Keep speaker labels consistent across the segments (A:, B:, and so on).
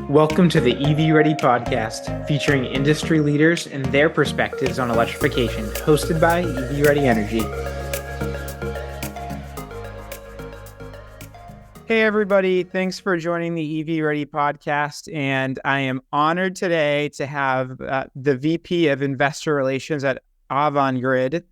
A: Welcome to the EV Ready podcast, featuring industry leaders and their perspectives on electrification, hosted by EV Ready Energy. Hey everybody, thanks for joining the EV Ready podcast, and I am honored today to have the VP of Investor Relations at Avangrid,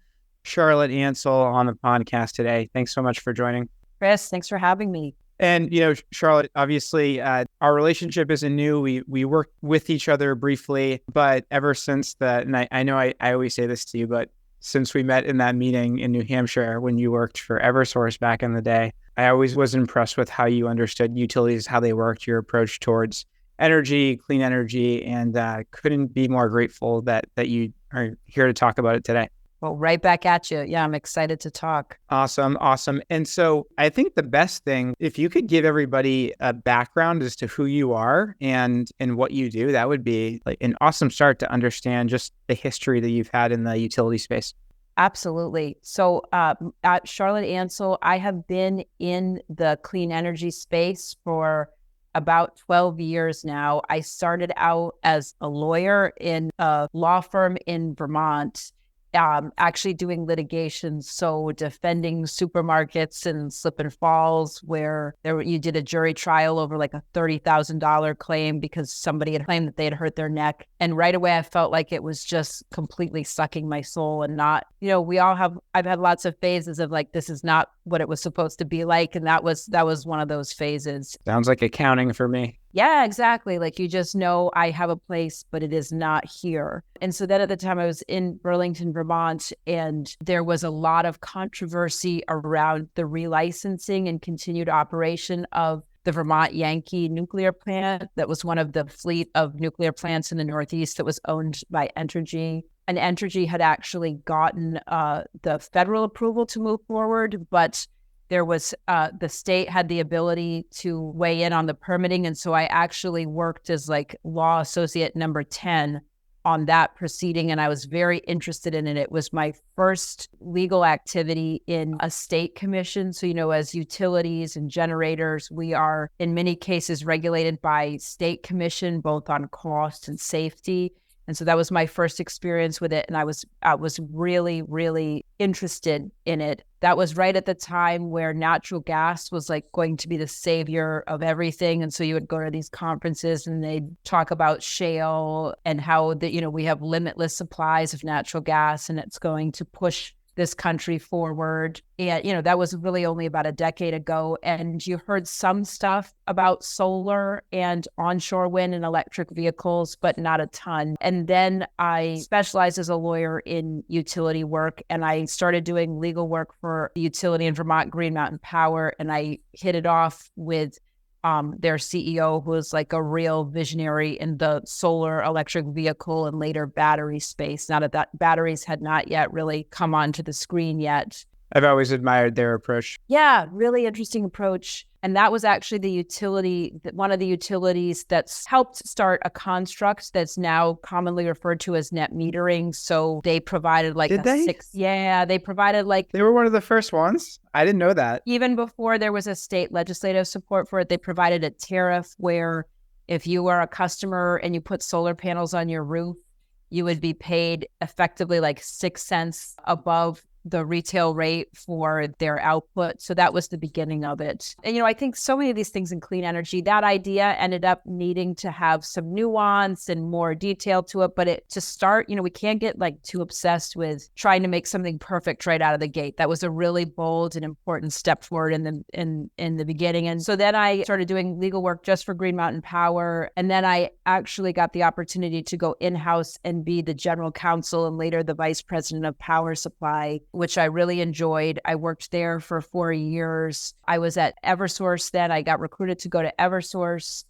A: Charlotte Ancel, on the podcast today. Thanks so much for joining.
B: Chris, thanks for having me.
A: And, Charlotte, obviously, our relationship isn't new. We worked with each other briefly, but ever since that, and I know I always say this to you, but since we met in that meeting in New Hampshire when you worked for Eversource back in the day, I always was impressed with how you understood utilities, how they worked, your approach towards energy, clean energy, and couldn't be more grateful that you are here to talk about it today.
B: Well, right back at you. Yeah, I'm excited to talk.
A: Awesome. And so I think the best thing, if you could give everybody a background as to who you are and what you do, that would be like an awesome start to understand just the history that you've had in the utility space.
B: Absolutely. So at Charlotte Ancel, I have been in the clean energy space for about 12 years now. I started out as a lawyer in a law firm in Vermont, actually doing litigation, so defending supermarkets and slip and falls where you did a jury trial over like a $30,000 claim because somebody had claimed that they had hurt their neck. And right away, I felt like it was just completely sucking my soul and not, I've had lots of phases of like, this is not what it was supposed to be like. And that was one of those phases.
A: Sounds like accounting for me.
B: Yeah, exactly. Like you just know I have a place, but it is not here. And so then at the time I was in Burlington, Vermont, and there was a lot of controversy around the relicensing and continued operation of the Vermont Yankee nuclear plant. That was one of the fleet of nuclear plants in the Northeast that was owned by Entergy. And Entergy had actually gotten the federal approval to move forward, but there was the state had the ability to weigh in on the permitting. And so I actually worked as like law associate number 10 on that proceeding. And I was very interested in it. It was my first legal activity in a state commission. So, as utilities and generators, we are in many cases regulated by state commission, both on cost and safety. And so that was my first experience with it. And I was really, really interested in it. That was right at the time where natural gas was like going to be the savior of everything. And so you would go to these conferences and they'd talk about shale and how we have limitless supplies of natural gas and it's going to push this country forward. And, that was really only about a decade ago. And you heard some stuff about solar and onshore wind and electric vehicles, but not a ton. And then I specialized as a lawyer in utility work, and I started doing legal work for the utility in Vermont, Green Mountain Power. And I hit it off with their CEO, who was like a real visionary in the solar electric vehicle and later battery space. Now that batteries had not yet really come onto the screen yet.
A: I've always admired their approach.
B: Yeah, really interesting approach. And that was actually one of the utilities that's helped start a construct that's now commonly referred to as net metering. So they provided like they provided like...
A: They were one of the first ones? I didn't know that.
B: Even before there was a state legislative support for it, they provided a tariff where if you were a customer and you put solar panels on your roof, you would be paid effectively like 6 cents above the retail rate for their output. So that was the beginning of it. And, I think so many of these things in clean energy, that idea ended up needing to have some nuance and more detail to it. But to start, we can't get like too obsessed with trying to make something perfect right out of the gate. That was a really bold and important step forward in the beginning. And so then I started doing legal work just for Green Mountain Power. And then I actually got the opportunity to go in-house and be the general counsel and later the vice president of power supply, which I really enjoyed. I worked there for 4 years. I was at Eversource then. I got recruited to go to Eversource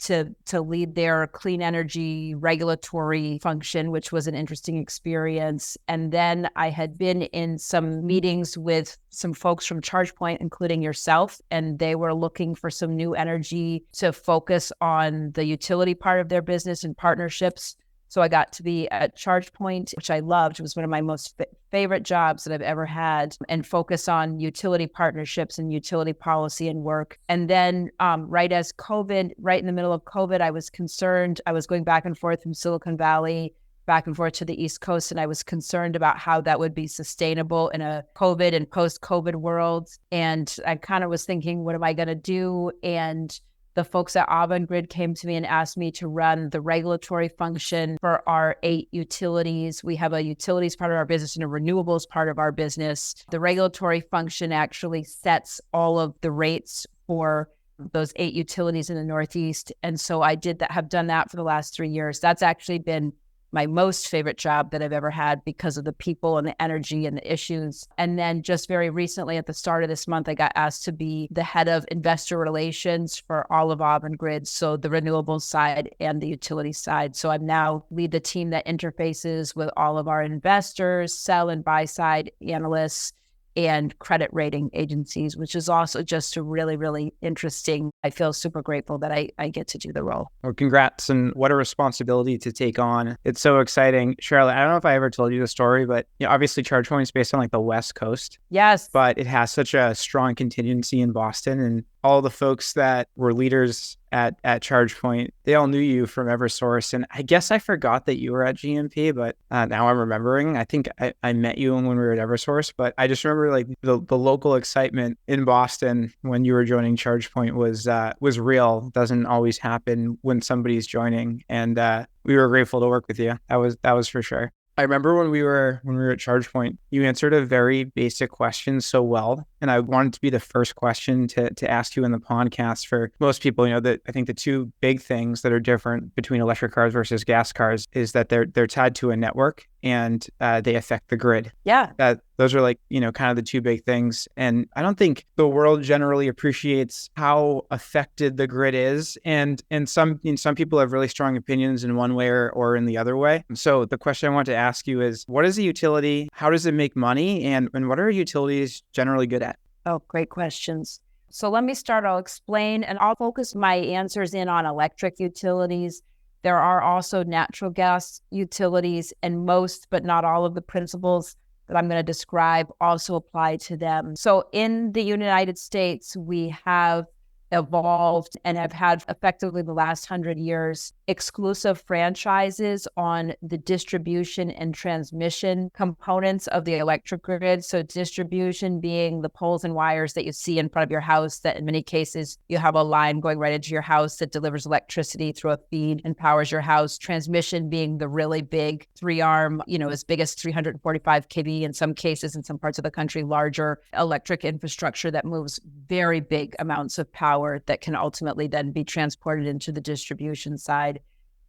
B: to lead their clean energy regulatory function, which was an interesting experience. And then I had been in some meetings with some folks from ChargePoint, including yourself, and they were looking for some new energy to focus on the utility part of their business and partnerships. So I got to be at ChargePoint, which I loved. It was one of my most favorite jobs that I've ever had, and focus on utility partnerships and utility policy and work. And then right in the middle of COVID, I was concerned. I was going back and forth from Silicon Valley back and forth to the East Coast. And I was concerned about how that would be sustainable in a COVID and post-COVID world. And I kind of was thinking, what am I going to do? And the folks at Avangrid came to me and asked me to run the regulatory function for our 8 utilities. We have a utilities part of our business and a renewables part of our business. The regulatory function actually sets all of the rates for those 8 utilities in the Northeast. And so I have done that for the last 3 years. That's actually been my most favorite job that I've ever had because of the people and the energy and the issues. And then just very recently at the start of this month, I got asked to be the head of investor relations for all of Avangrid, so the renewables side and the utility side. So I'm now lead the team that interfaces with all of our investors, sell and buy side analysts, and credit rating agencies, which is also just a really, really interesting. I feel super grateful that I get to do the role.
A: Well, congrats, and what a responsibility to take on. It's so exciting. Charlotte, I don't know if I ever told you the story, but obviously ChargePoint is based on like the West Coast.
B: Yes.
A: But it has such a strong contingency in Boston, and all the folks that were leaders at ChargePoint, they all knew you from Eversource. And I guess I forgot that you were at GMP, but now I'm remembering. I think I met you when we were at Eversource, but I just remember like the local excitement in Boston when you were joining ChargePoint was real. Doesn't always happen when somebody's joining, and we were grateful to work with you. That was for sure. I remember when we were at ChargePoint, you answered a very basic question so well, and I wanted to be the first question to ask you in the podcast. For most people, that I think the 2 big things that are different between electric cars versus gas cars is that they're tied to a network and they affect the grid.
B: Yeah.
A: Those are like, kind of the 2 big things. And I don't think the world generally appreciates how affected the grid is. And some people have really strong opinions in one way or in the other way. So the question I want to ask you is, what is a utility? How does it make money? And what are utilities generally good at?
B: Oh, great questions. So let me start. I'll explain, and I'll focus my answers in on electric utilities. There are also natural gas utilities, and most, but not all of the principles that I'm going to describe also apply to them. So in the United States, we have evolved and have had effectively the last 100 years exclusive franchises on the distribution and transmission components of the electric grid. So distribution being the poles and wires that you see in front of your house, that in many cases you have a line going right into your house that delivers electricity through a feed and powers your house. Transmission being the really big 3-arm, as big as 345 kV, in some cases, in some parts of the country, larger electric infrastructure that moves very big amounts of power that can ultimately then be transported into the distribution side.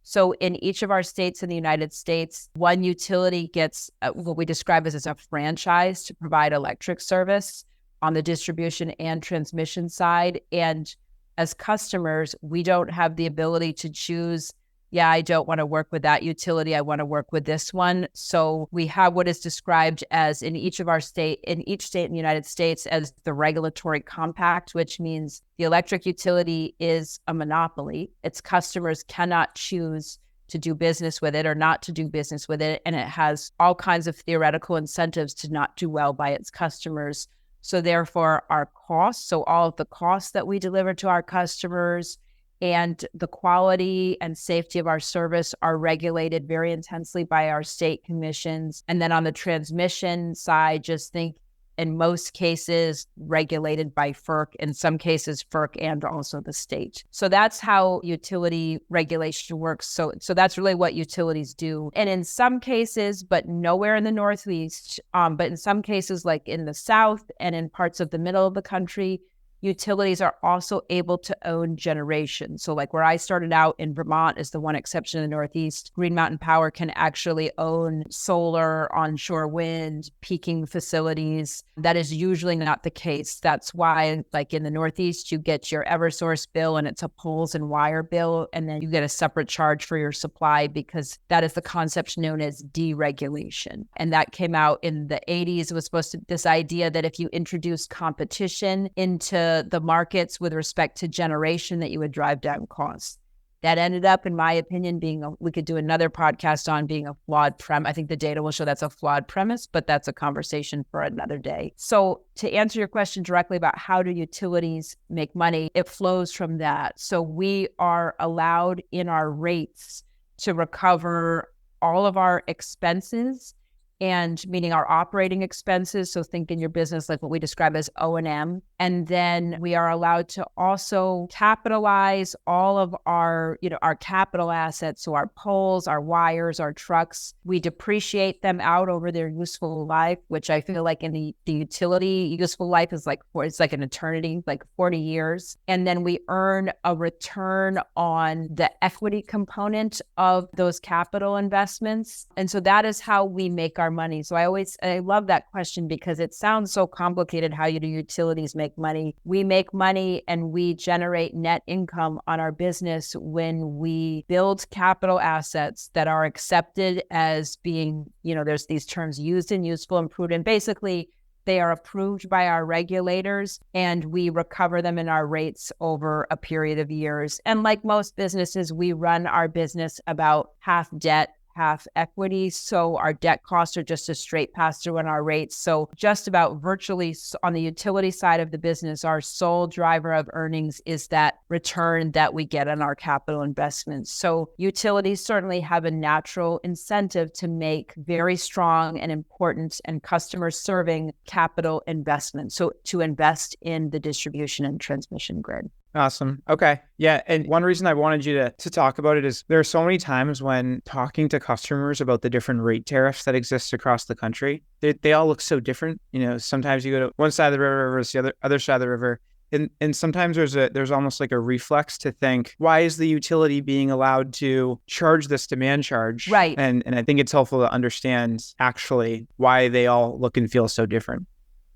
B: So in each of our states in the United States, one utility gets what we describe as a franchise to provide electric service on the distribution and transmission side. And as customers, we don't have the ability to choose, I don't want to work with that utility, I want to work with this one. So we have what is described as in each state in the United States as the regulatory compact, which means the electric utility is a monopoly. Its customers cannot choose to do business with it or not to do business with it. And it has all kinds of theoretical incentives to not do well by its customers. So therefore our costs, so all of the costs that we deliver to our customers and the quality and safety of our service are regulated very intensely by our state commissions. And then on the transmission side, just think in most cases regulated by FERC, in some cases FERC and also the state. So that's how utility regulation works. So that's really what utilities do. And in some cases, but nowhere in the Northeast, but in some cases like in the South and in parts of the middle of the country, utilities are also able to own generation. So like where I started out in Vermont is the one exception in the Northeast. Green Mountain Power can actually own solar, onshore wind, peaking facilities. That is usually not the case. That's why like in the Northeast, you get your Eversource bill and it's a poles and wire bill. And then you get a separate charge for your supply because that is the concept known as deregulation. And that came out in the 80s. It was this idea that if you introduce competition into the markets with respect to generation, that you would drive down costs. That ended up, in my opinion, we could do another podcast on being a flawed premise. I think the data will show that's a flawed premise, but that's a conversation for another day. So to answer your question directly about how do utilities make money, it flows from that. So we are allowed in our rates to recover all of our expenses, and meaning our operating expenses. So think in your business, like what we describe as O&M. And then we are allowed to also capitalize all of our capital assets. So our poles, our wires, our trucks, we depreciate them out over their useful life, which I feel like in the utility useful life is it's like an eternity, like 40 years. And then we earn a return on the equity component of those capital investments. And so that is how we make our money. So I love that question because it sounds so complicated. How do utilities make money? We make money and we generate net income on our business when we build capital assets that are accepted as being, there's these terms used and useful and prudent. Basically, they are approved by our regulators and we recover them in our rates over a period of years. And like most businesses, we run our business about half debt, half equity. So our debt costs are just a straight pass through on our rates. So just about virtually on the utility side of the business, our sole driver of earnings is that return that we get on our capital investments. So utilities certainly have a natural incentive to make very strong and important and customer serving capital investments. So to invest in the distribution and transmission grid.
A: Awesome. Okay. Yeah. And one reason I wanted you to talk about it is there are so many times when talking to customers about the different rate tariffs that exist across the country, they all look so different. Sometimes you go to one side of the river versus the other side of the river. And sometimes there's almost like a reflex to think, why is the utility being allowed to charge this demand charge?
B: Right.
A: And I think it's helpful to understand actually why they all look and feel so different.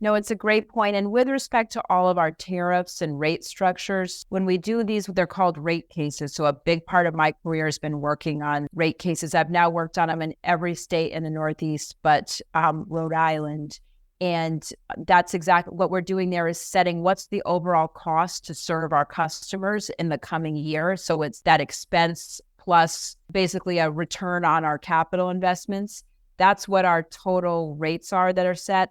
B: No, it's a great point. And with respect to all of our tariffs and rate structures, when we do these, they're called rate cases. So a big part of my career has been working on rate cases. I've now worked on them in every state in the Northeast, but Rhode Island. And that's exactly what we're doing there is setting what's the overall cost to serve our customers in the coming year. So it's that expense plus basically a return on our capital investments. That's what our total rates are that are set.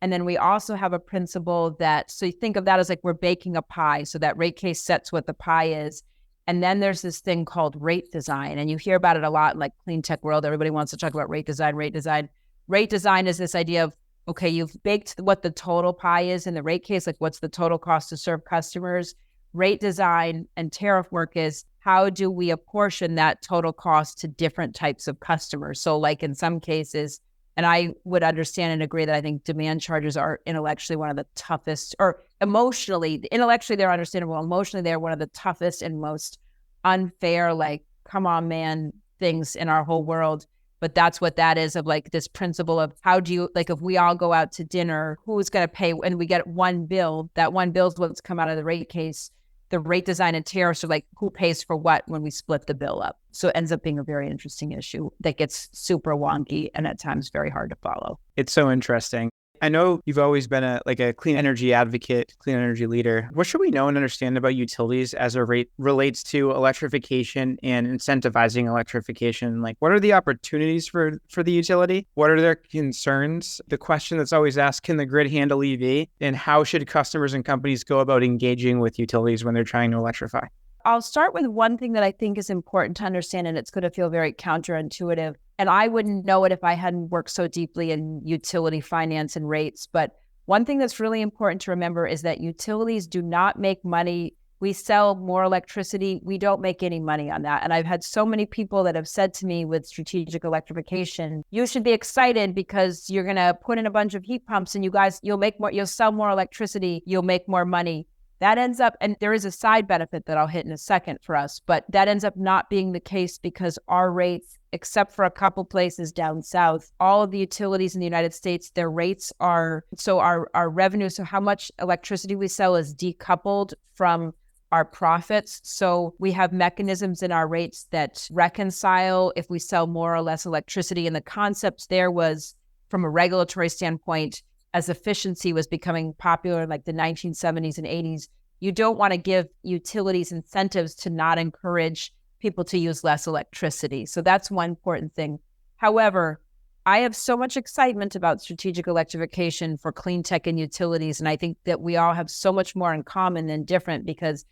B: And then we also have a principle so you think of that as like we're baking a pie. So that rate case sets what the pie is. And then there's this thing called rate design. And you hear about it a lot in like clean tech world. Everybody wants to talk about rate design, rate design. Rate design is this idea of, okay, you've baked what the total pie is in the rate case, like what's the total cost to serve customers. Rate design and tariff work is how do we apportion that total cost to different types of customers? So like in some cases, and I would understand and agree that I think demand charges are intellectually one of the toughest, or intellectually they're understandable. Emotionally, they're one of the toughest and most unfair, like, come on, man, things in our whole world. But that's what that is, of like this principle of how do you, like if we all go out to dinner, who's going to pay? And we get one bill, that one bill is what's come out of the rate case. The rate design and tariffs are like who pays for what when we split the bill up. So it ends up being a very interesting issue that gets super wonky and at times very hard to follow.
A: It's so interesting. I know you've always been a clean energy advocate, clean energy leader. What should we know and understand about utilities as it relates to electrification and incentivizing electrification? Like, what are the opportunities for the utility? What are their concerns? The question that's always asked, can the grid handle EV? And how should customers and companies go about engaging with utilities when they're trying to electrify?
B: I'll start with one thing that I think is important to understand, and it's going to feel very counterintuitive. And I wouldn't know it if I hadn't worked so deeply in utility finance and rates. But one thing that's really important to remember is that utilities do not make money. We sell more electricity. We don't make any money on that. And I've had so many people that have said to me with strategic electrification, you should be excited because you're going to put in a bunch of heat pumps and you'll sell more electricity, you'll make more money. That ends up, and there is a side benefit that I'll hit in a second for us, but that ends up not being the case because our rates, except for a couple places down south, all of the utilities in the United States, their rates are, so our revenue, so how much electricity we sell is decoupled from our profits. So we have mechanisms in our rates that reconcile if we sell more or less electricity. And the concept there was, from a regulatory standpoint, as efficiency was becoming popular in like the 1970s and 80s, you don't want to give utilities incentives to not encourage people to use less electricity. So that's one important thing. However, I have so much excitement about strategic electrification for clean tech and utilities. And I think that we all have so much more in common than different, because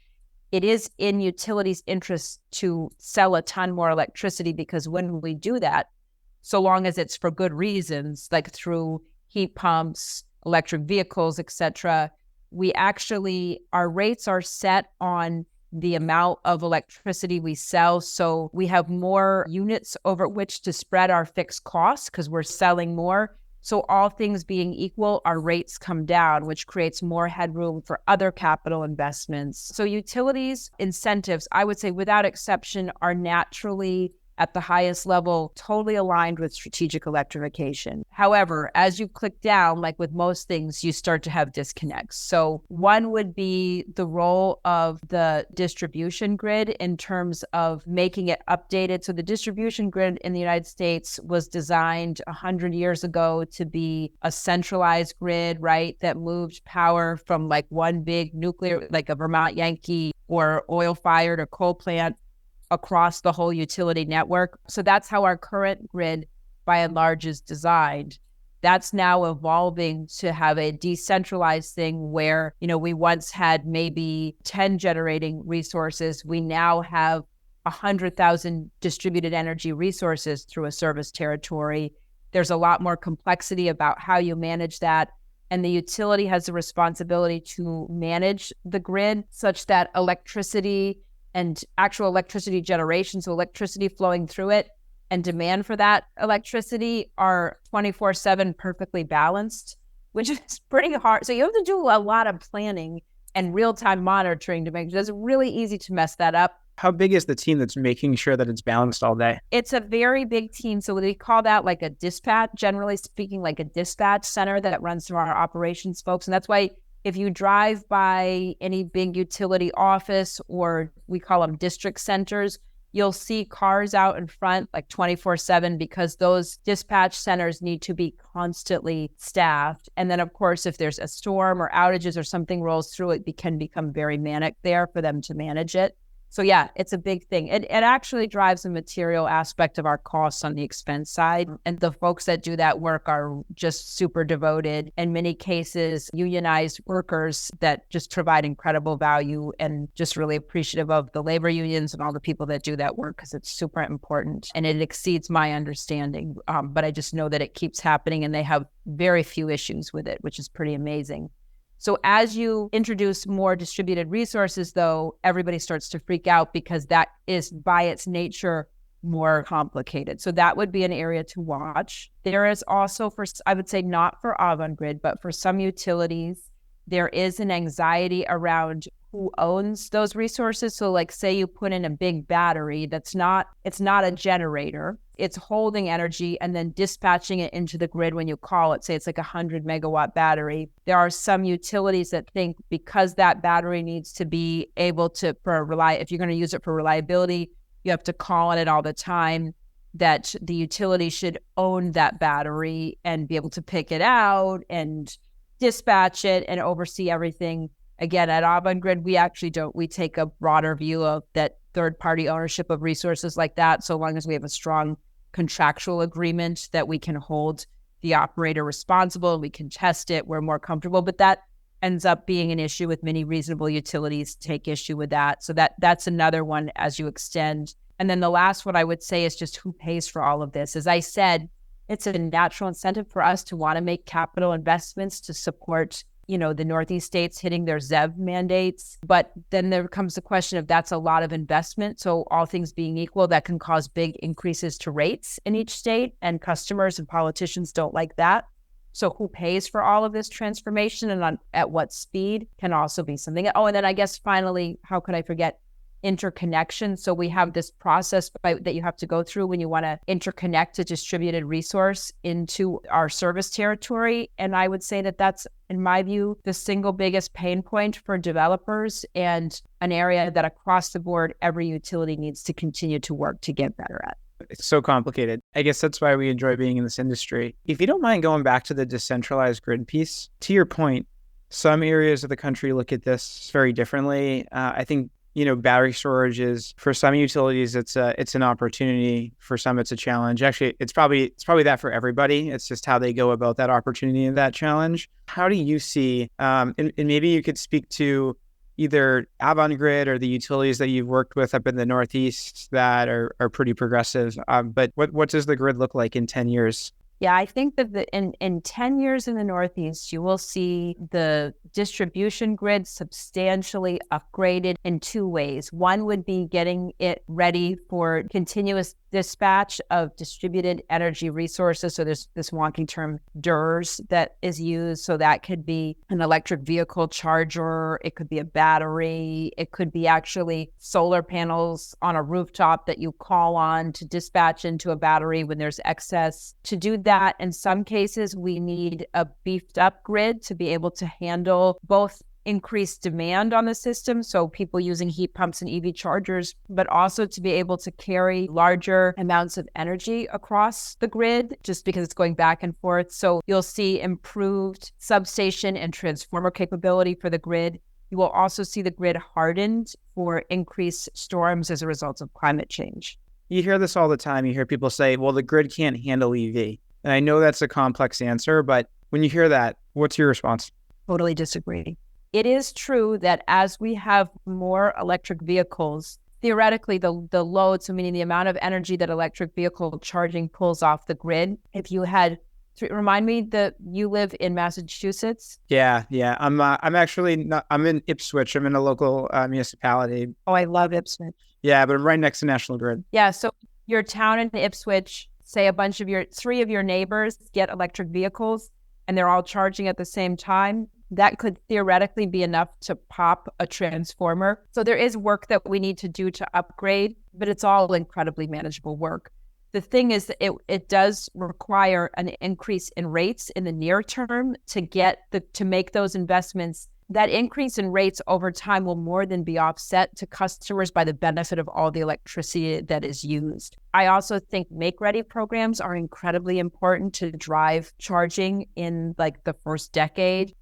B: it is in utilities' interest to sell a ton more electricity, because when we do that, so long as it's for good reasons, like through heat pumps, electric vehicles, et cetera, our rates are set on the amount of electricity we sell. So we have more units over which to spread our fixed costs because we're selling more. So all things being equal, our rates come down, which creates more headroom for other capital investments. So utilities incentives, I would say without exception, are naturally at the highest level, totally aligned with strategic electrification. However, as you click down, like with most things, you start to have disconnects. So one would be the role of the distribution grid in terms of making it updated. So the distribution grid in the United States was designed 100 years ago to be a centralized grid, right? That moved power from like one big nuclear, like a Vermont Yankee or oil-fired or coal plant, across the whole utility network. So that's how our current grid, by and large, is designed. That's now evolving to have a decentralized thing where, we once had maybe 10 generating resources. We now have 100,000 distributed energy resources through a service territory. There's a lot more complexity about how you manage that. And the utility has the responsibility to manage the grid such that electricity and actual electricity generation, so electricity flowing through it and demand for that electricity are 24/7 perfectly balanced, which is pretty hard. So you have to do a lot of planning and real-time monitoring to make sure. It's really easy to mess that up.
A: How big is the team that's making sure that it's balanced all day?
B: It's a very big team. So we call that like a dispatch, generally speaking, like a dispatch center that runs through our operations folks. And that's why if you drive by any big utility office, or we call them district centers, you'll see cars out in front like 24/7, because those dispatch centers need to be constantly staffed. And then, of course, if there's a storm or outages or something rolls through, it can become very manic there for them to manage it. So yeah, it's a big thing. It actually drives the material aspect of our costs on the expense side. And the folks that do that work are just super devoted, in many cases, unionized workers that just provide incredible value, and just really appreciative of the labor unions and all the people that do that work, because it's super important and it exceeds my understanding. But I just know that it keeps happening and they have very few issues with it, which is pretty amazing. So as you introduce more distributed resources, though, everybody starts to freak out, because that is by its nature more complicated. So that would be an area to watch. There is also, I would say not for Avangrid, but for some utilities, there is an anxiety around who owns those resources. So like say you put in a big battery, it's not a generator. It's holding energy and then dispatching it into the grid when you call it. Say it's like 100 megawatt battery. There are some utilities that think because that battery needs to be able to, if you're going to use it for reliability, you have to call on it all the time, that the utility should own that battery and be able to pick it out and dispatch it and oversee everything. Again, at Avangrid, we actually don't. We take a broader view of that third-party ownership of resources like that, so long as we have a strong contractual agreement that we can hold the operator responsible, we can test it, we're more comfortable. But that ends up being an issue with many reasonable utilities take issue with that. So that's another one as you extend. And then the last one I would say is just who pays for all of this. As I said, it's a natural incentive for us to want to make capital investments to support the Northeast states hitting their ZEV mandates. But then there comes the question of that's a lot of investment. So all things being equal, that can cause big increases to rates in each state, and customers and politicians don't like that. So who pays for all of this transformation and at what speed can also be something. Oh, and then I guess finally, how could I forget? Interconnection. So we have this process that you have to go through when you want to interconnect a distributed resource into our service territory. And I would say that that's, in my view, the single biggest pain point for developers, and an area that across the board, every utility needs to continue to work to get better at.
A: It's so complicated. I guess that's why we enjoy being in this industry. If you don't mind going back to the decentralized grid piece, to your point, some areas of the country look at this very differently. I think battery storage is, for some utilities, it's an opportunity. For some, it's a challenge. Actually, it's probably that for everybody. It's just how they go about that opportunity and that challenge. How do you see, and maybe you could speak to either Avangrid or the utilities that you've worked with up in the Northeast that are pretty progressive. But what does the grid look like in 10 years?
B: Yeah, I think that in 10 years in the Northeast, you will see the distribution grid substantially upgraded in two ways. One would be getting it ready for continuous dispatch of distributed energy resources. So there's this wonky term, DERS, that is used. So that could be an electric vehicle charger. It could be a battery. It could be actually solar panels on a rooftop that you call on to dispatch into a battery when there's excess. To do that, in some cases, we need a beefed up grid to be able to handle both increased demand on the system, so people using heat pumps and EV chargers, but also to be able to carry larger amounts of energy across the grid just because it's going back and forth. So you'll see improved substation and transformer capability for the grid. You will also see the grid hardened for increased storms as a result of climate change.
A: You hear this all the time. You hear people say, well, the grid can't handle EV. And I know that's a complex answer, but when you hear that, what's your response?
B: Totally disagree. It is true that as we have more electric vehicles, theoretically, the load, so meaning the amount of energy that electric vehicle charging pulls off the grid, if you had, remind me that you live in Massachusetts?
A: Yeah. I'm actually not, I'm in Ipswich. I'm in a local municipality.
B: Oh, I love Ipswich.
A: Yeah, but I'm right next to National Grid.
B: Yeah, so your town in Ipswich, say three of your neighbors get electric vehicles and they're all charging at the same time. That could theoretically be enough to pop a transformer. So there is work that we need to do to upgrade, but it's all incredibly manageable work. The thing is that it does require an increase in rates in the near term to make those investments. That increase in rates over time will more than be offset to customers by the benefit of all the electricity that is used. I also think make-ready programs are incredibly important to drive charging in like the first decade.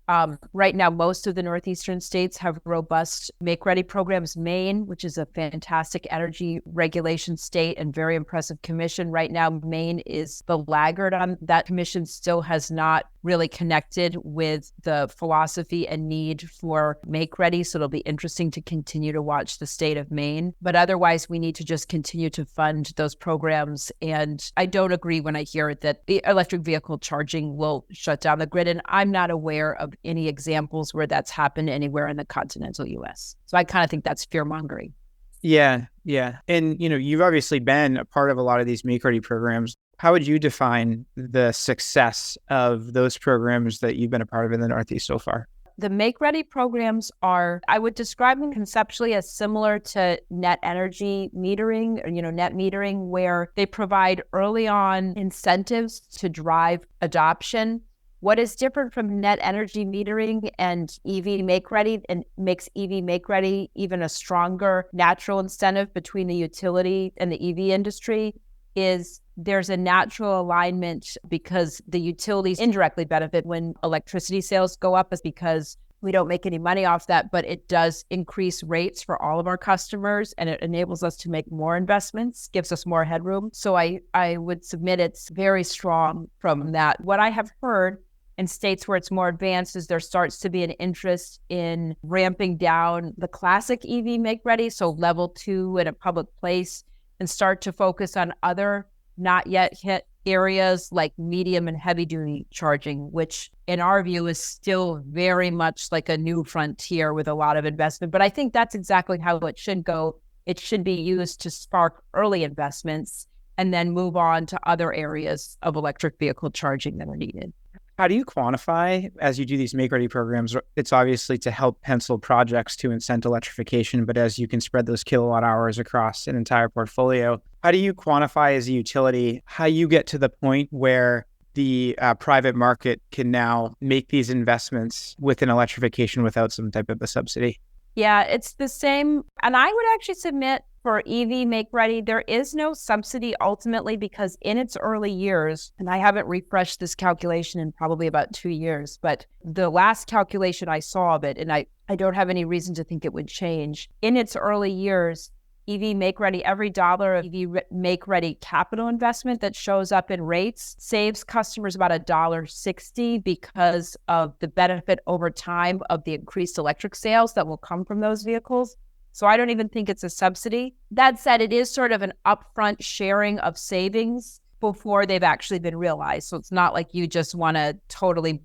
B: Right now, most of the northeastern states have robust make-ready programs. Maine, which is a fantastic energy regulation state and very impressive commission. Right now, Maine is the laggard on that. Commission still has not really connected with the philosophy and need for make-ready. So it'll be interesting to continue to watch the state of Maine. But otherwise, we need to just continue to fund those programs. And I don't agree when I hear that the electric vehicle charging will shut down the grid. And I'm not aware of any examples where that's happened anywhere in the continental US. So I kind of think that's fear-mongering.
A: Yeah. And, you've obviously been a part of a lot of these make-ready programs. How would you define the success of those programs that you've been a part of in the Northeast so far?
B: The make-ready programs I would describe them conceptually as similar to net energy metering, or, net metering, where they provide early on incentives to drive adoption. What is different from net energy metering and EV make-ready and makes EV make-ready even a stronger natural incentive between the utility and the EV industry is there's a natural alignment because the utilities indirectly benefit when electricity sales go up, is because we don't make any money off that, but it does increase rates for all of our customers and it enables us to make more investments, gives us more headroom. So I would submit it's very strong from that. What I have heard in states where it's more advanced is there starts to be an interest in ramping down the classic EV make-ready, so level 2 in a public place, and start to focus on other not yet hit areas like medium and heavy duty charging, which in our view is still very much like a new frontier with a lot of investment. But I think that's exactly how it should go. It should be used to spark early investments and then move on to other areas of electric vehicle charging that are needed.
A: How do you quantify, as you do these make-ready programs, it's obviously to help pencil projects to incent electrification, but as you can spread those kilowatt hours across an entire portfolio, how do you quantify as a utility how you get to the point where the private market can now make these investments within electrification without some type of a subsidy?
B: Yeah, it's the same. And I would actually submit For EV Make Ready, there is no subsidy ultimately because in its early years, and I haven't refreshed this calculation in probably about 2 years, but the last calculation I saw of it, and I don't have any reason to think it would change. In its early years, EV Make Ready, every dollar of EV Make Ready capital investment that shows up in rates saves customers about $1.60 because of the benefit over time of the increased electric sales that will come from those vehicles. So I don't even think it's a subsidy. That said, it is sort of an upfront sharing of savings before they've actually been realized. So it's not like you just want to totally,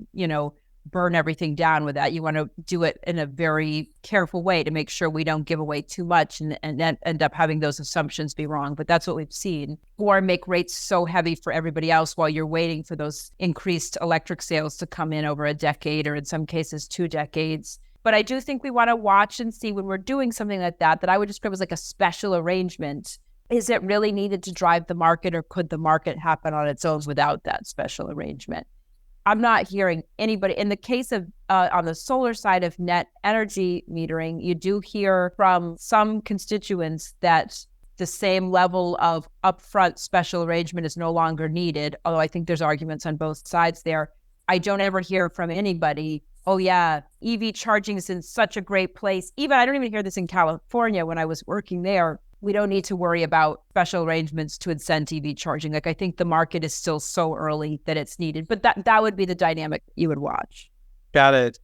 B: burn everything down with that. You want to do it in a very careful way to make sure we don't give away too much and then end up having those assumptions be wrong. But that's what we've seen. Or make rates so heavy for everybody else while you're waiting for those increased electric sales to come in over a decade or in some cases 2 decades. But I do think we want to watch and see when we're doing something like that I would describe as like a special arrangement. Is it really needed to drive the market, or could the market happen on its own without that special arrangement? I'm not hearing anybody. In the case of on the solar side of net energy metering, you do hear from some constituents that the same level of upfront special arrangement is no longer needed, although I think there's arguments on both sides there. I don't ever hear from anybody, oh yeah, EV charging is in such a great place. Even I don't even hear this in California when I was working there. We don't need to worry about special arrangements to incent EV charging. Like, I think the market is still so early that it's needed, but that would be the dynamic you would watch.
A: Got it.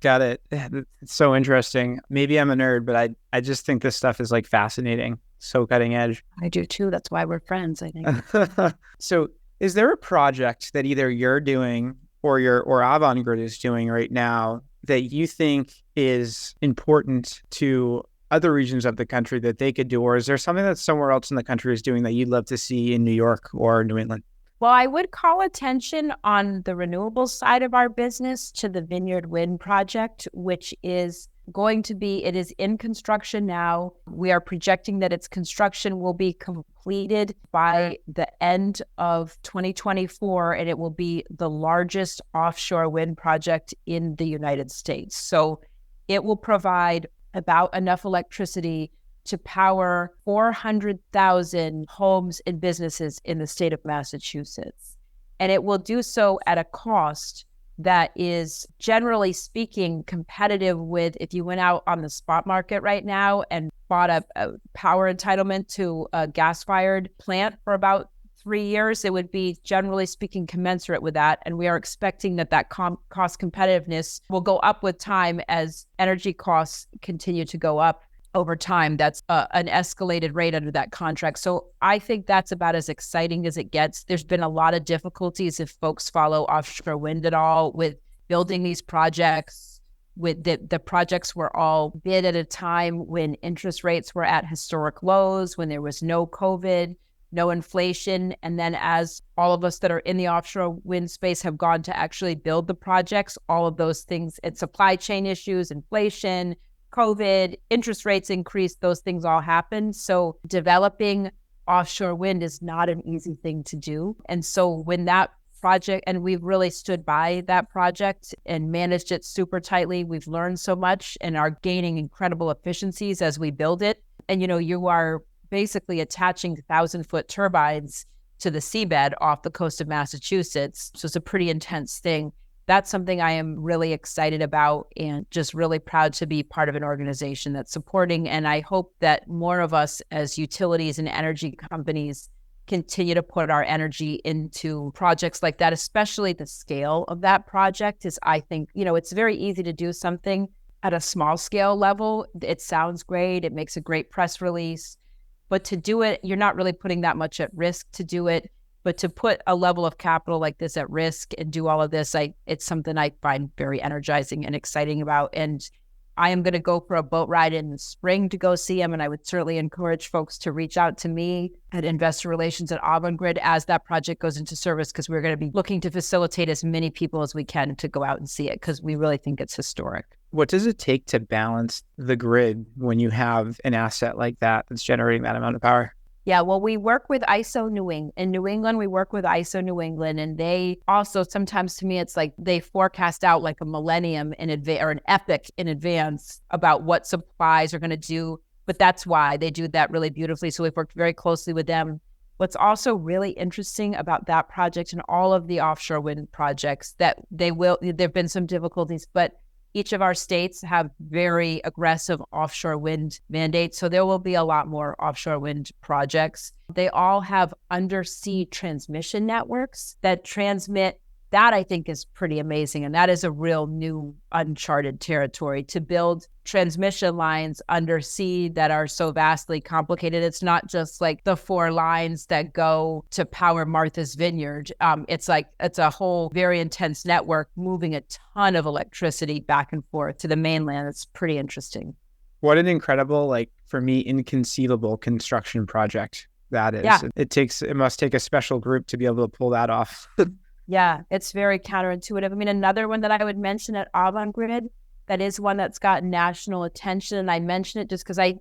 A: It's so interesting. Maybe I'm a nerd, but I just think this stuff is like fascinating. So cutting edge.
B: I do too. That's why we're friends, I think.
A: So is there a project that either you're doing or Avangrid is doing right now that you think is important to other regions of the country that they could do? Or is there something that somewhere else in the country is doing that you'd love to see in New York or New England?
B: Well, I would call attention on the renewables side of our business to the Vineyard Wind project, which is it is in construction now. We are projecting that its construction will be completed by the end of 2024, and it will be the largest offshore wind project in the United States. So it will provide about enough electricity to power 400,000 homes and businesses in the state of Massachusetts. And it will do so at a cost that is, generally speaking, competitive with if you went out on the spot market right now and bought a power entitlement to a gas-fired plant for about 3 years, it would be, generally speaking, commensurate with that. And we are expecting that cost competitiveness will go up with time as energy costs continue to go up over time. That's an escalated rate under that contract. So I think that's about as exciting as it gets. There's been a lot of difficulties, if folks follow offshore wind at all, with building these projects. With the projects were all bid at a time when interest rates were at historic lows, when there was no COVID, no inflation. And then as all of us that are in the offshore wind space have gone to actually build the projects, all of those things, it's supply chain issues, inflation, COVID, interest rates increased, those things all happened. So developing offshore wind is not an easy thing to do. And so when that project, and we've really stood by that project and managed it super tightly, we've learned so much and are gaining incredible efficiencies as we build it. And, you are basically attaching 1,000-foot turbines to the seabed off the coast of Massachusetts. So it's a pretty intense thing. That's something I am really excited about and just really proud to be part of an organization that's supporting. And I hope that more of us as utilities and energy companies continue to put our energy into projects like that, especially the scale of that project is, I think, it's very easy to do something at a small scale level. It sounds great. It makes a great press release. But to do it, you're not really putting that much at risk to do it. But to put a level of capital like this at risk and do all of this, it's something I find very energizing and exciting about. And I am going to go for a boat ride in the spring to go see them. And I would certainly encourage folks to reach out to me at Investor Relations at Avangrid as that project goes into service, because we're going to be looking to facilitate as many people as we can to go out and see it, because we really think it's historic.
A: What does it take to balance the grid when you have an asset like that that's generating that amount of power?
B: Yeah, well, we work with ISO New England. In New England, we work with ISO New England, and they also, sometimes to me, it's like they forecast out like a millennium in advance or an epoch in advance about what supplies are going to do But that's why they do that really beautifully. So we've worked very closely with them. What's also really interesting about that project and all of the offshore wind projects that there've been some difficulties, but each of our states have very aggressive offshore wind mandates. So there will be a lot more offshore wind projects. They all have undersea transmission networks that transmit. That I think is pretty amazing. And that is a real new uncharted territory to build transmission lines undersea that are so vastly complicated. It's not just like the 4 lines that go to power Martha's Vineyard. It's a whole very intense network moving a ton of electricity back and forth to the mainland. It's pretty interesting.
A: What an incredible, like for me, inconceivable construction project that is.
B: Yeah.
A: It must take a special group to be able to pull that off.
B: Yeah, it's very counterintuitive. I mean, another one that I would mention at Avangrid, that is one that's gotten national attention. And I mention it just because I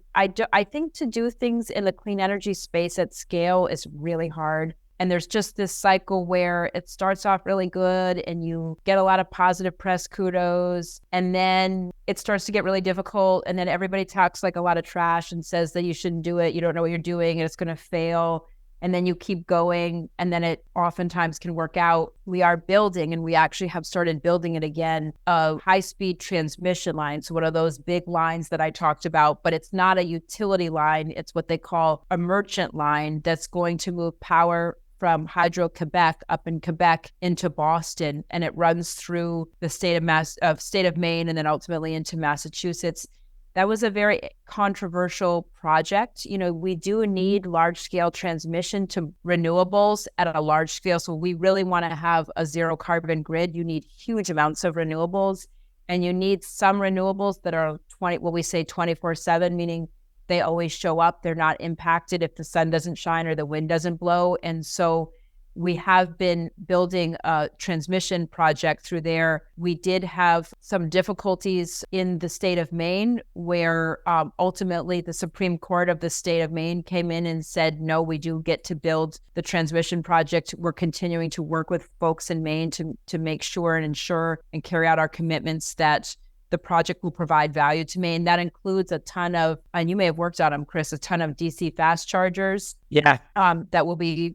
B: think to do things in the clean energy space at scale is really hard. And there's just this cycle where it starts off really good and you get a lot of positive press kudos. And then it starts to get really difficult. And then everybody talks like a lot of trash and says that you shouldn't do it. You don't know what you're doing and it's going to fail. And then you keep going, and then it oftentimes can work out. We are building, and we actually have started building it again, a high-speed transmission line. So one of those big lines that I talked about, but it's not a utility line. It's what they call a merchant line that's going to move power from Hydro-Quebec up in Quebec into Boston, and it runs through the state of Maine and then ultimately into Massachusetts. That was a very controversial project. You know, we do need large-scale transmission to renewables at a large scale. So we really want to have a zero-carbon grid. You need huge amounts of renewables, and you need some renewables that are 24/7, meaning they always show up. They're not impacted if the sun doesn't shine or the wind doesn't blow. And so we have been building a transmission project through there. We did have some difficulties in the state of Maine where ultimately the Supreme Court of the state of Maine came in and said, no, we do get to build the transmission project. We're continuing to work with folks in Maine to make sure and ensure and carry out our commitments that the project will provide value to Maine. That includes a ton of, and you may have worked on them, Chris, a ton of DC fast chargers.
A: Yeah.
B: That will be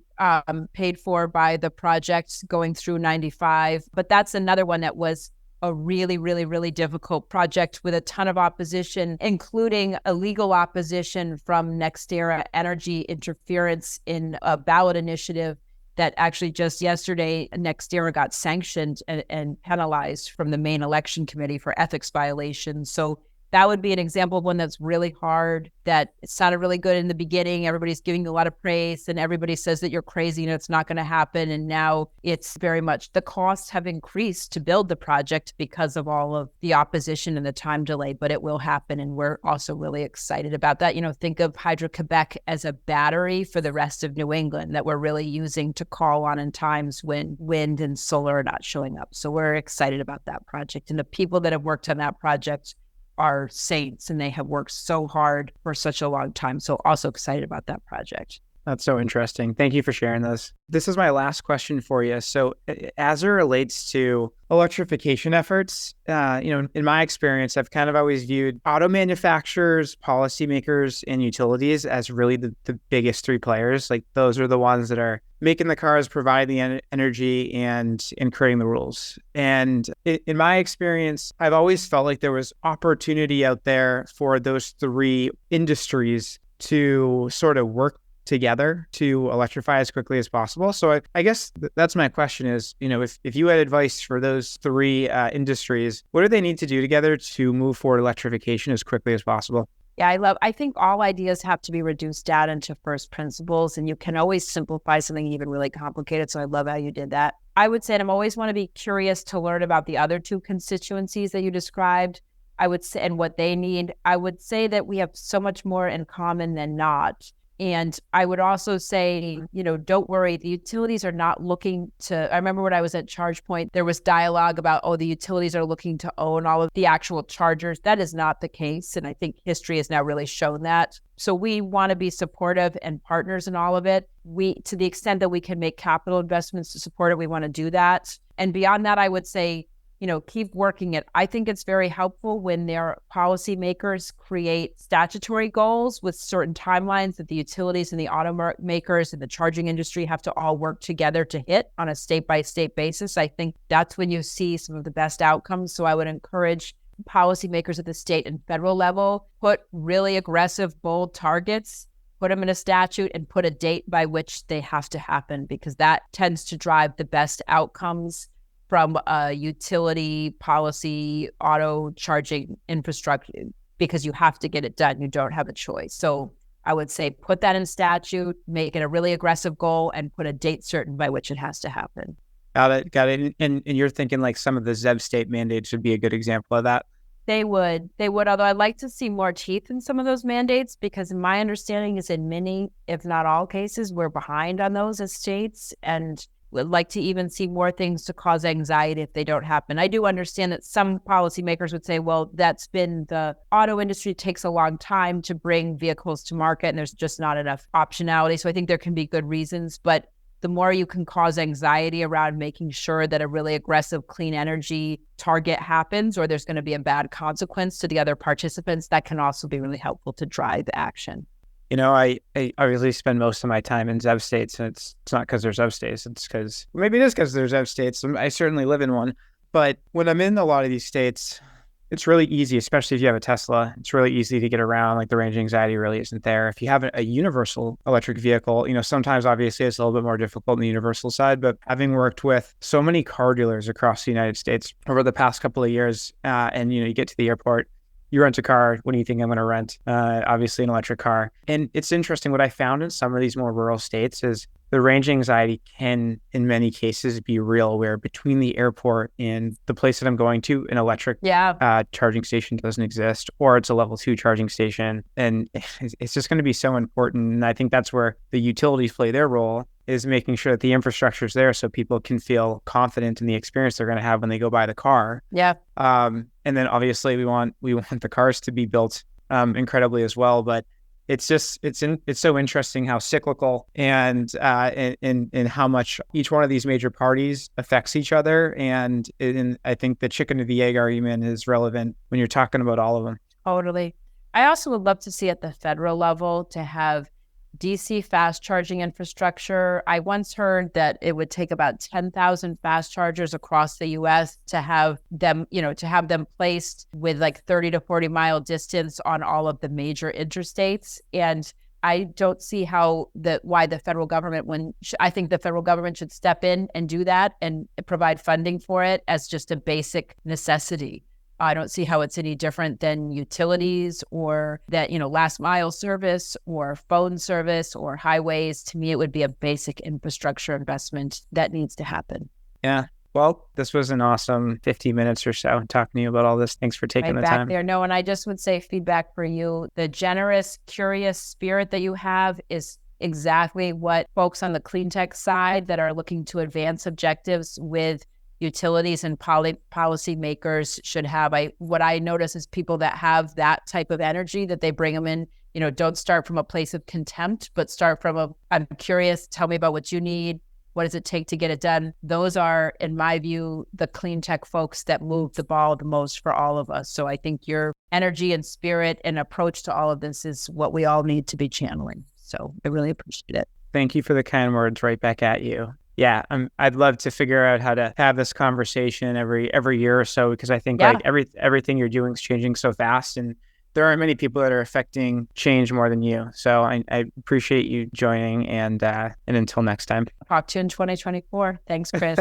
B: paid for by the project going through 95. But that's another one that was a really, really, really difficult project with a ton of opposition, including illegal opposition from NextEra Energy interference in a ballot initiative that actually just yesterday, NextEra got sanctioned and penalized from the Maine Election Committee for ethics violations. So that would be an example of one that's really hard, that it sounded really good in the beginning. Everybody's giving you a lot of praise and everybody says that you're crazy and it's not going to happen. And now it's very much the costs have increased to build the project because of all of the opposition and the time delay, but it will happen. And we're also really excited about that. You know, think of Hydro-Quebec as a battery for the rest of New England that we're really using to call on in times when wind and solar are not showing up. So we're excited about that project. And the people that have worked on that project are saints and they have worked so hard for such a long time. So also excited about that project.
A: That's so interesting. Thank you for sharing those. This is my last question for you. So as it relates to electrification efforts, in my experience, I've kind of always viewed auto manufacturers, policymakers, and utilities as really the biggest 3 players. Like those are the ones that are making the cars, providing the energy, and creating the rules. And in my experience, I've always felt like there was opportunity out there for those 3 industries to sort of work together to electrify as quickly as possible. So I guess that's my question is, if you had advice for those 3 industries, what do they need to do together to move forward electrification as quickly as possible?
B: Yeah, I think all ideas have to be reduced down into first principles, and you can always simplify something even really complicated. So I love how you did that. I would say, and I always want to be curious to learn about the other 2 constituencies that you described. I would say, and what they need. I would say that we have so much more in common than not. And I would also say, don't worry, the utilities are not looking to, I remember when I was at ChargePoint, there was dialogue about, the utilities are looking to own all of the actual chargers. That is not the case. And I think history has now really shown that. So we want to be supportive and partners in all of it. To the extent that we can make capital investments to support it, we want to do that. And beyond that, I would say, keep working it. I think it's very helpful when their policymakers create statutory goals with certain timelines that the utilities and the automakers and the charging industry have to all work together to hit on a state-by-state basis. I think that's when you see some of the best outcomes. So I would encourage policymakers at the state and federal level, put really aggressive, bold targets, put them in a statute, and put a date by which they have to happen, because that tends to drive the best outcomes from a utility policy, auto charging infrastructure, because you have to get it done. You don't have a choice. So I would say put that in statute, make it a really aggressive goal, and put a date certain by which it has to happen.
A: Got it. And you're thinking like some of the ZEV state mandates would be a good example of that?
B: They would, although I'd like to see more teeth in some of those mandates, because my understanding is in many, if not all cases, we're behind on those as states, and would like to even see more things to cause anxiety if they don't happen. I do understand that some policymakers would say, well, that's been the auto industry takes a long time to bring vehicles to market and there's just not enough optionality. So I think there can be good reasons, but the more you can cause anxiety around making sure that a really aggressive clean energy target happens, or there's going to be a bad consequence to the other participants, that can also be really helpful to drive action.
A: I obviously spend most of my time in ZEV states, and it's not because there's ZEV states. It's because, maybe it is because there's ZEV states. I certainly live in one. But when I'm in a lot of these states, it's really easy, especially if you have a Tesla. It's really easy to get around. Like, the range anxiety really isn't there. If you have a universal electric vehicle, sometimes obviously it's a little bit more difficult on the universal side. But having worked with so many car dealers across the United States over the past couple of years, and you get to the airport, you rent a car. What do you think I'm going to rent? Obviously an electric car. And it's interesting. What I found in some of these more rural states is the range anxiety can, in many cases, be real, where between the airport and the place that I'm going to, an electric charging station doesn't exist, or it's a level 2 charging station. And it's just going to be so important. And I think that's where the utilities play their role, is making sure that the infrastructure is there so people can feel confident in the experience they're going to have when they go buy the car.
B: Yeah.
A: And then obviously we want the cars to be built incredibly as well. But it's so interesting how cyclical and how much each one of these major parties affects each other. And I think the chicken or the egg argument is relevant when you're talking about all of them.
B: Totally. I also would love to see at the federal level to have DC fast charging infrastructure. I once heard that it would take about 10,000 fast chargers across the US to have them, placed with like 30 to 40 mile distance on all of the major interstates. And I don't see why the federal government, I think the federal government should step in and do that and provide funding for it as just a basic necessity. I don't see how it's any different than utilities or that, last mile service or phone service or highways. To me, it would be a basic infrastructure investment that needs to happen.
A: Yeah. Well, this was an awesome 50 minutes or so talking to you about all this. Thanks for taking the time.
B: There. No, and I just would say feedback for you. The generous, curious spirit that you have is exactly what folks on the clean tech side that are looking to advance objectives with utilities and policy makers should have. What I notice is people that have that type of energy, that they bring them in, don't start from a place of contempt, but start from I'm curious, tell me about what you need. What does it take to get it done? Those are, in my view, the clean tech folks that move the ball the most for all of us. So I think your energy and spirit and approach to all of this is what we all need to be channeling. So I really appreciate it.
A: Thank you for the kind words. Right back at you. Yeah, I'd love to figure out how to have this conversation every year or so, because I think like everything you're doing is changing so fast, and there aren't many people that are affecting change more than you. So I appreciate you joining, and until next time.
B: Talk to you in 2024. Thanks, Chris.